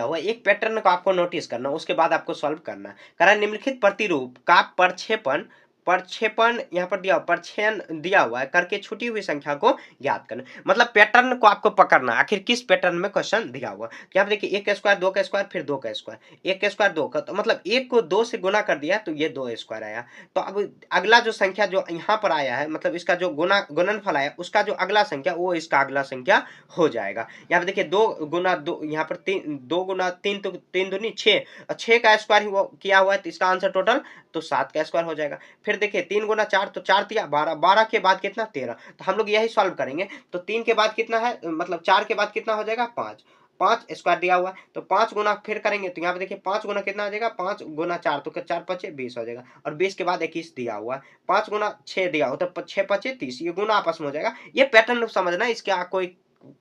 हुआ एक पैटर्न को आपको नोटिस करना, उसके बाद आपको सॉल्व करना। करा निम्नलिखित प्रतिरूप का प्रक्षेपण प्रक्षेपण यहाँ पर दिया प्रक्षेपण दिया हुआ है करके छूटी हुई संख्या को ज्ञात करना। मतलब पैटर्न को आपको पकड़ना, आखिर किस पैटर्न में क्वेश्चन दिया हुआ। यहाँ पे देखिए 1 का स्क्वायर 2 का स्क्वायर फिर 2 का स्क्वायर, 1 का स्क्वायर 2 का, तो मतलब 1 को 2 से गुना कर दिया तो ये 2 स्क्वायर आया। तो अब अगला जो संख्या जो यहाँ पर आया है, मतलब इसका जो गुणनफल आया उसका जो अगला संख्या वो इसका अगला संख्या हो जाएगा। यहाँ पे देखिए 2 गुना 2, यहाँ पर 2 गुना 3 तो 3 दूनी 6, और 6 का स्क्वायर ही वो किया हुआ है, तो इसका आंसर टोटल तो 7 का स्क्वायर हो जाएगा। फिर देखिए 3 गुना 4 तो 4 तिया 12, 12 के बाद कितना 13, तो हम लोग यही सॉल्व करेंगे। तो 3 के बाद कितना है, मतलब 4 के बाद कितना हो जाएगा 5, 5 स्क्वायर दिया हुआ है तो 5 गुना फिर करेंगे, तो यहाँ पे देखिए 5 गुना कितना आ जाएगा, 5 गुना 4 तो 4 पचे 20 हो जाएगा, और 20 के बाद 21 दिया हुआ है, 5 गुना 6 दिया हुआ तो 6 पचे 30, ये गुना आपस में हो जाएगा। ये पैटर्न समझना, इसका कोई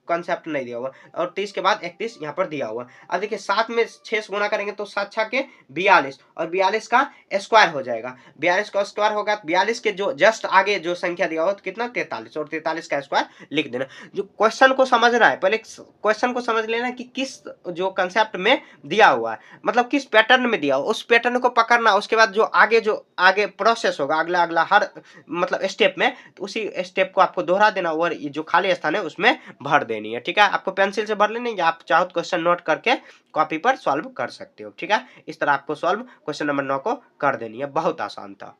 कंसेप्ट नहीं दिया हुआ, और 30 के बाद 31 यहाँ पर दिया हुआ। अब देखिए 7 में 6 से गुना करेंगे तो 7 छके 42, और 42 का स्क्वायर हो जाएगा, 42 का स्क्वायर होगा, 42 के जो जस्ट आगे जो संख्या दिया हुआ तो कितना 43, और 43 का स्क्वायर लिख देना। जो क्वेश्चन को समझ रहा है, पहले क्वेश्चन को समझ लेना कि किस जो कंसेप्ट में दिया हुआ है, मतलब किस पैटर्न में दिया हुआ, उस पैटर्न को पकड़ना। उसके बाद जो आगे प्रोसेस होगा अगला अगला हर मतलब स्टेप में, तो उसी स्टेप को आपको दोहरा देना, और ये जो खाली स्थान है उसमें भर देनी है। ठीक है, आपको पेंसिल से भर लेनी है, या आप चाहो तो क्वेश्चन नोट करके कॉपी पर सॉल्व कर सकते हो। ठीक है, इस तरह आपको सॉल्व क्वेश्चन नंबर 9 को कर देनी है, बहुत आसान था।